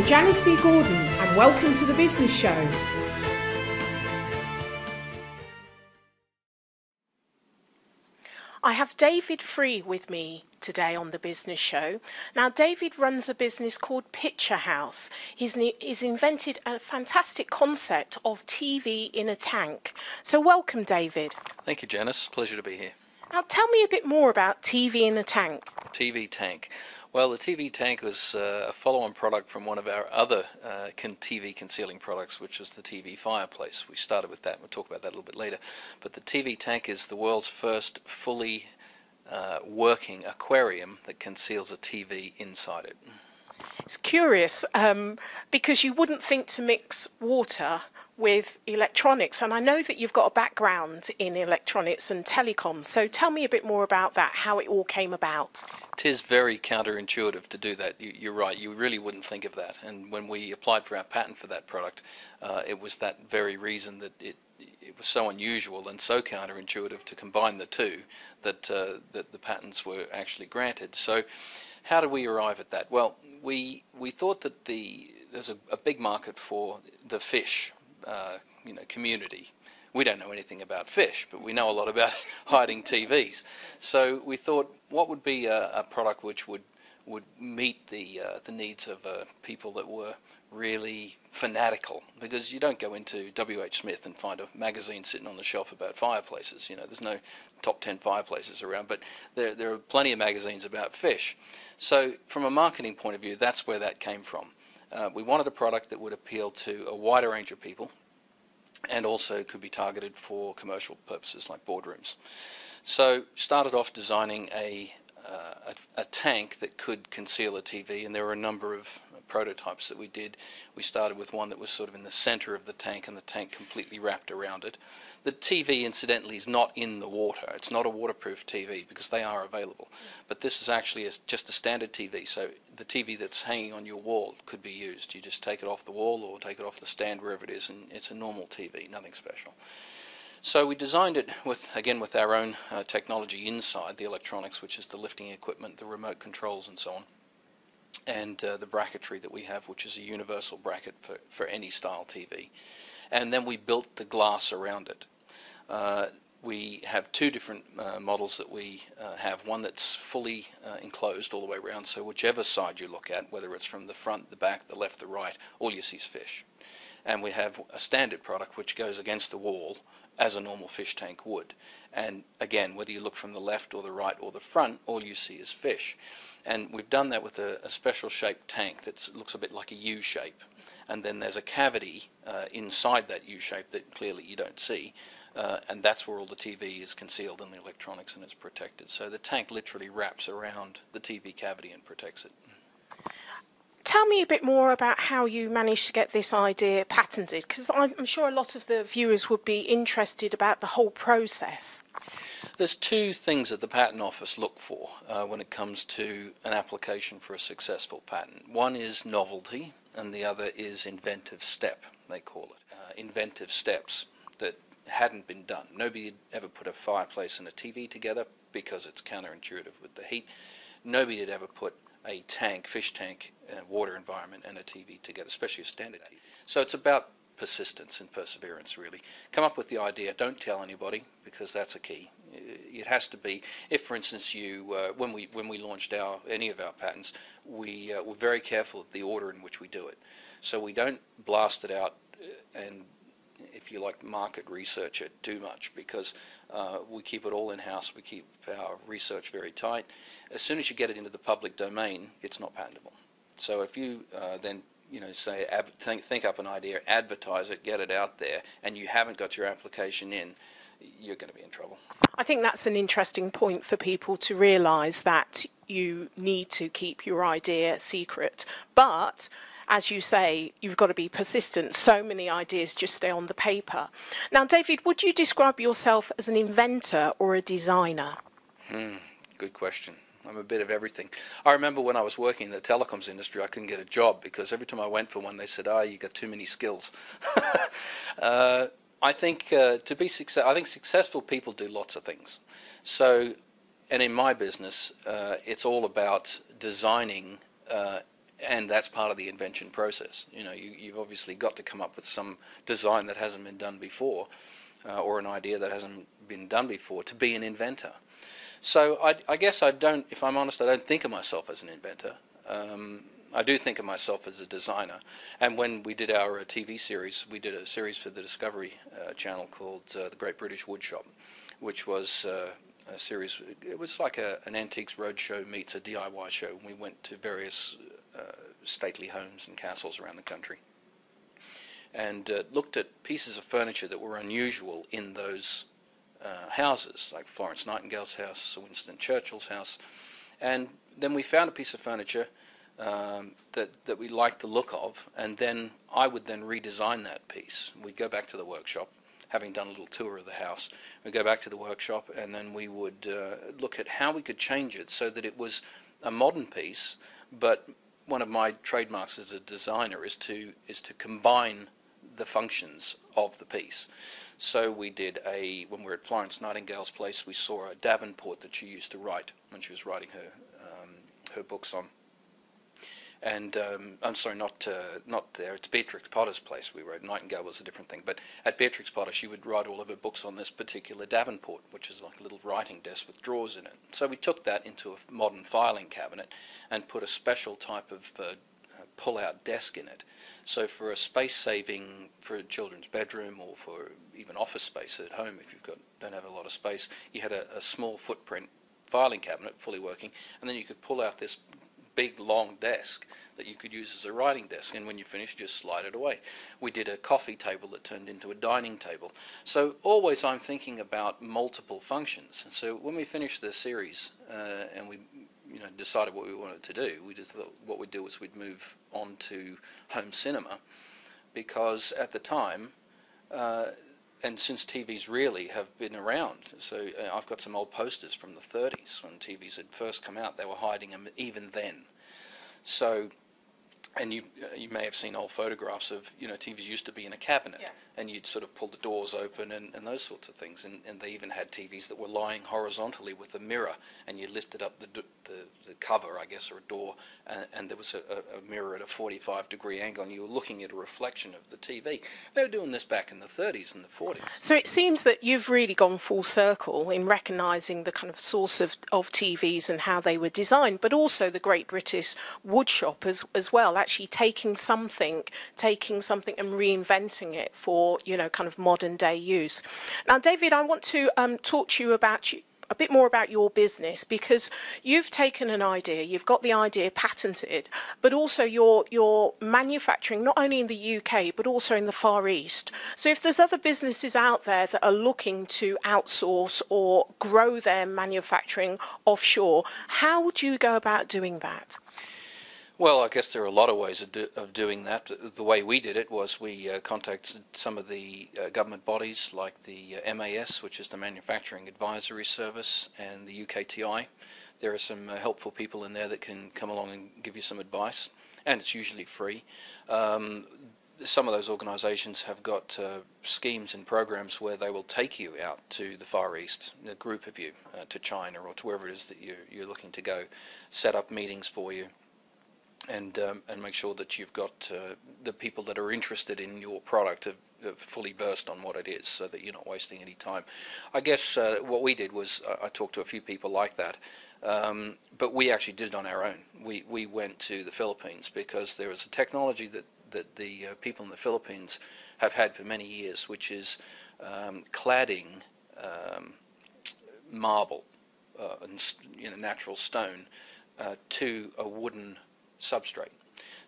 I'm Janice B Gordon and welcome to The Business Show. I have David Free with me today on The Business Show. Now, David runs a business called Picturehouse. He's invented a fantastic concept of TV in a tank. So welcome, David. Thank you, Janice. Pleasure to be here. Now, tell me a bit more about TV in a tank. TVTANK. Well, the TVTANK was a follow-on product from one of our other TV concealing products, which was the TV fireplace. We started with that. We'll talk about that a little bit later. But the TVTANK is the world's first fully working aquarium that conceals a TV inside it. It's curious because you wouldn't think to mix water with electronics, and I know that you've got a background in electronics and telecom, so tell me a bit more about that, how it all came about. It is very counterintuitive to do that. You're right, you really wouldn't think of that, and when we applied for our patent for that product, it was that very reason that it was so unusual and so counterintuitive to combine the two that the patents were actually granted. So how did we arrive at that? Well, we thought that there's a big market for the fish community. We don't know anything about fish, but we know a lot about hiding TVs. So we thought, what would be a product which would meet the needs of people that were really fanatical? Because you don't go into W.H. Smith and find a magazine sitting on the shelf about fireplaces. You know, there's no top 10 fireplaces around, but there are plenty of magazines about fish. So from a marketing point of view, that's where that came from. We wanted a product that would appeal to a wider range of people and also could be targeted for commercial purposes like boardrooms. So started off designing a tank that could conceal a TV, and there were a number of prototypes that we did. We started with one that was sort of in the center of the tank and the tank completely wrapped around it. The TV, incidentally, is not in the water. It's not a waterproof TV because they are available. But this is actually just a standard TV, so the TV that's hanging on your wall could be used. You just take it off the wall or take it off the stand, wherever it is, and it's a normal TV, nothing special. So we designed it with our own technology inside, the electronics, which is the lifting equipment, the remote controls and so on, and the bracketry that we have, which is a universal bracket for any style TV. And then we built the glass around it. We have two different models that we have. One that's fully enclosed all the way around, so whichever side you look at, whether it's from the front, the back, the left, the right, all you see is fish. And we have a standard product which goes against the wall as a normal fish tank would. And again, whether you look from the left or the right or the front, all you see is fish. And we've done that with a special shaped tank that looks a bit like a U shape. And then there's a cavity inside that U shape that clearly you don't see. And that's where all the TV is concealed in the electronics and it's protected. So the tank literally wraps around the TV cavity and protects it. Tell me a bit more about how you managed to get this idea patented, because I'm sure a lot of the viewers would be interested about the whole process. There's two things that the Patent Office look for when it comes to an application for a successful patent. One is novelty, and the other is inventive step, they call it. Inventive steps that hadn't been done. Nobody had ever put a fireplace and a TV together because it's counterintuitive with the heat. Nobody had ever put a tank, fish tank, water environment and a TV together, especially a standard TV. So it's about persistence and perseverance, really. Come up with the idea, don't tell anybody, because that's a key. It has to be, if for instance you, when we launched any of our patents, we were very careful of the order in which we do it. So we don't blast it out and, if you like, market research it too much, because we keep it all in-house, we keep our research very tight. As soon as you get it into the public domain, it's not patentable. So if you then say, think up an idea, advertise it, get it out there, and you haven't got your application in, you're going to be in trouble. I think that's an interesting point for people to realise, that you need to keep your idea secret. But as you say, you've got to be persistent. So many ideas just stay on the paper. Now, David, would you describe yourself as an inventor or a designer? Good question. I'm a bit of everything. I remember when I was working in the telecoms industry, I couldn't get a job because every time I went for one, they said, you got too many skills. I think to be successful people do lots of things. So, and in my business, it's all about designing And that's part of the invention process. You know, you've obviously got to come up with some design that hasn't been done before, or an idea that hasn't been done before, to be an inventor. So I guess I don't, if I'm honest, I don't think of myself as an inventor. I do think of myself as a designer. And when we did our TV series, we did a series for the Discovery Channel called The Great British Woodshop, which was a series. It was like an antiques roadshow meets a DIY show. We went to various stately homes and castles around the country and looked at pieces of furniture that were unusual in those houses, like Florence Nightingale's house, Winston Churchill's house. And then we found a piece of furniture that we liked the look of, and then I would then redesign that piece. We'd go back to the workshop, having done a little tour of the house. We'd go back to the workshop, and then we would look at how we could change it so that it was a modern piece, but one of my trademarks as a designer is to combine the functions of the piece. So we did when we were at Florence Nightingale's place, we saw a Davenport that she used to write when she was writing her books on. And I'm sorry, not there. It's Beatrix Potter's place. We wrote Nightingale was a different thing, but at Beatrix Potter, she would write all of her books on this particular Davenport, which is like a little writing desk with drawers in it. So we took that into a modern filing cabinet and put a special type of pull-out desk in it. So for a space saving for a children's bedroom, or for even office space at home, if you don't have a lot of space, you had a small footprint filing cabinet fully working, and then you could pull out this big long desk that you could use as a writing desk, and when you finish, just slide it away. We did a coffee table that turned into a dining table. So always I'm thinking about multiple functions. And so when we finished the series and we decided what we wanted to do, we just thought what we'd do was we'd move on to home cinema, because at the time, and since TVs really have been around, so I've got some old posters from the 30s when TVs had first come out. They were hiding them even then. So, and you may have seen old photographs of, TVs used to be in a cabinet, yeah, and you'd sort of pull the doors open and those sorts of things. And they even had TVs that were lying horizontally with a mirror, and you lifted up the cover, I guess, or a door, and there was a mirror at a 45-degree angle, and you were looking at a reflection of the TV. They were doing this back in the 30s and the 40s. So it seems that you've really gone full circle in recognising the kind of source of TVs and how they were designed, but also the Great British Woodshop as well, actually taking something and reinventing it for, kind of modern day use. Now, David, I want to talk to you a bit more about your business, because you've taken an idea, you've got the idea patented, but also you're manufacturing not only in the UK but also in the Far East. So if there's other businesses out there that are looking to outsource or grow their manufacturing offshore, how would you go about doing that? Well, I guess there are a lot of ways of doing that. The way we did it was we contacted some of the government bodies, like the MAS, which is the Manufacturing Advisory Service, and the UKTI. There are some helpful people in there that can come along and give you some advice, and it's usually free. Some of those organisations have got schemes and programs where they will take you out to the Far East, a group of you, to China or to wherever it is that you're looking to go, set up meetings for you, and make sure that you've got the people that are interested in your product have fully versed on what it is, so that you're not wasting any time. I guess what we did was I talked to a few people like that, but we actually did it on our own. We went to the Philippines, because there is a technology that the people in the Philippines have had for many years, which is cladding marble and natural stone to a wooden substrate.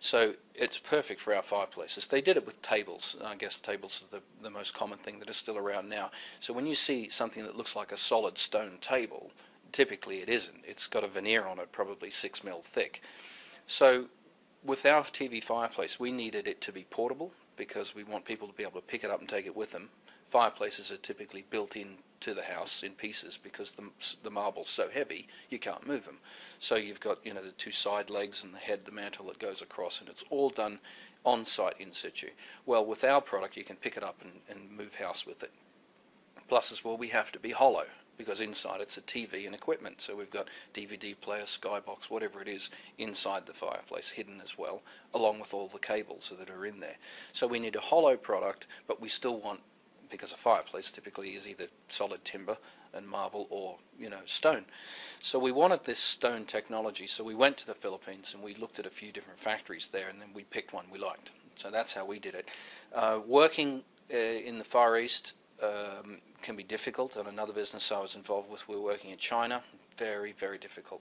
So it's perfect for our fireplaces. They did it with tables. I guess tables are the most common thing that is still around now. So when you see something that looks like a solid stone table, typically it isn't. It's got a veneer on it, probably 6 mil thick. So with our TV fireplace, we needed it to be portable, because we want people to be able to pick it up and take it with them. Fireplaces are typically built into the house in pieces, because the marble's so heavy you can't move them. So you've got the two side legs and the head, the mantle that goes across, and it's all done on site in situ. Well, with our product you can pick it up and move house with it. Plus as well, we have to be hollow. because inside it's a TV and equipment. So we've got DVD player, skybox, whatever it is, inside the fireplace, hidden as well, along with all the cables that are in there. So we need a hollow product, but we still want, because a fireplace typically is either solid timber and marble or, you know, stone. So we wanted this stone technology. So we went to the Philippines and we looked at a few different factories there, and then we picked one we liked. So that's how we did it. Working in the Far East can be difficult. And another business I was involved with, we were working in China. Very, very difficult.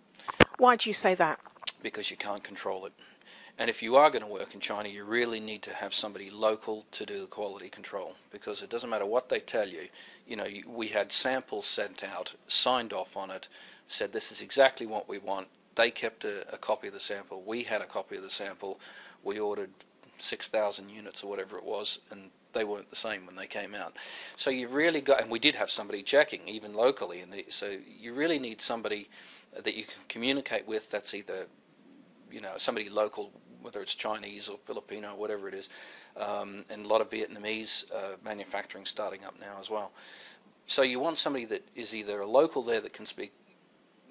Why do you say that? Because you can't control it. And if you are going to work in China, you really need to have somebody local to do the quality control, because it doesn't matter what they tell you. You know, we had samples sent out, signed off on it, said this is exactly what we want. They kept a copy of the sample. We had a copy of the sample. We ordered 6,000 units or whatever it was, and they weren't the same when they came out. So you've really got, and we did have somebody checking, even locally, so you really need somebody that you can communicate with that's either, you know, somebody local, whether it's Chinese or Filipino or whatever it is, and a lot of Vietnamese manufacturing starting up now as well. So you want somebody that is either a local there that can speak,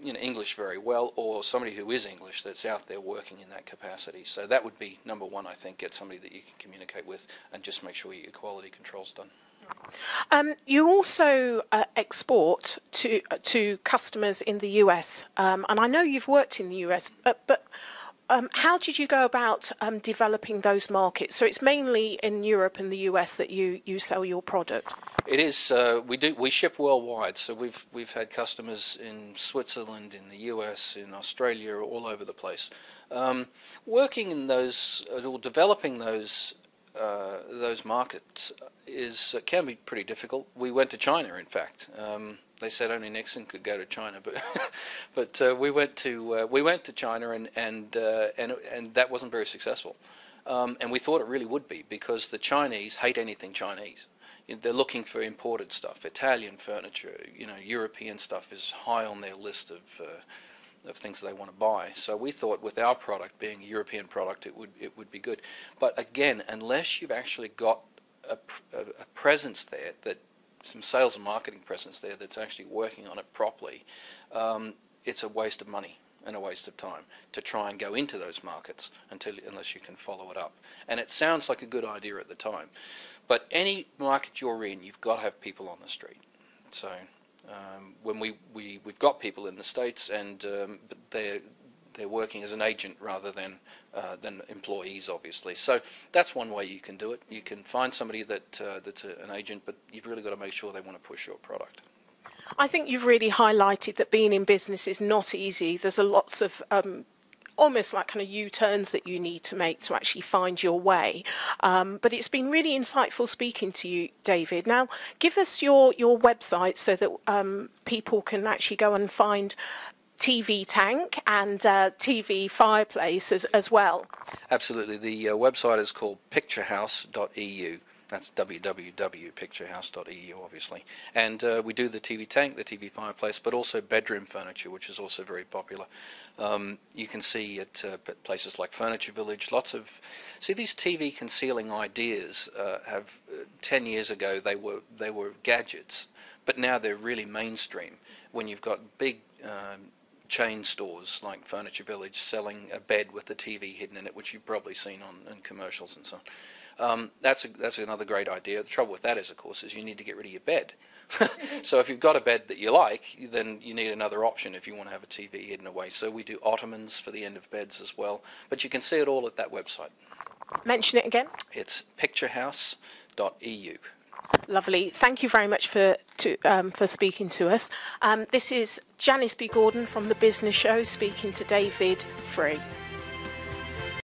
you know, English very well, or somebody who is English that's out there working in that capacity. So that would be number one, I think. Get somebody that you can communicate with and just make sure your quality control's done. You also export to customers in the US, and I know you've worked in the US, but how did you go about developing those markets? So it's mainly in Europe and the US that you sell your product. It is. We ship worldwide. So we've had customers in Switzerland, in the US, in Australia, all over the place. Working in those or developing those markets can be pretty difficult. We went to China, in fact. They said only Nixon could go to China, but we went to China, and that wasn't very successful. And we thought it really would be, because the Chinese hate anything Chinese. They're looking for imported stuff, Italian furniture, you know, European stuff is high on their list of things they want to buy. So we thought with our product being a European product, it would be good. But again, unless you've actually got a presence there, that some sales and marketing presence there that's actually working on it properly, it's a waste of money and a waste of time to try and go into those markets unless you can follow it up. And it sounds like a good idea at the time, but any market you're in, you've got to have people on the street. So when we've got people in the States, and but they're working as an agent rather than employees, obviously. So that's one way you can do it. You can find somebody that's an agent, but you've really got to make sure they want to push your product. I think you've really highlighted that being in business is not easy. There's lots of almost like kind of U-turns that you need to make to actually find your way. But it's been really insightful speaking to you, David. Now, give us your website so that people can actually go and find TVTANK and TV Fireplace as well. Absolutely. The website is called picturehouse.eu. That's www.picturehouse.eu, obviously. And we do the TVTANK, the TV Fireplace, but also bedroom furniture, which is also very popular. You can see at places like Furniture Village, these TV concealing ideas have 10 years ago they were gadgets, but now they're really mainstream. When you've got big chain stores like Furniture Village selling a bed with the TV hidden in it, which you've probably seen on commercials and so on. That's another great idea. The trouble with that is, of course, is you need to get rid of your bed. So if you've got a bed that you like, then you need another option if you want to have a TV hidden away. So we do ottomans for the end of beds as well. But you can see it all at that website. Mention it again. It's picturehouse.eu. Lovely. Thank you very much for speaking to us. This is Janice B Gordon from The Business Show speaking to David Free.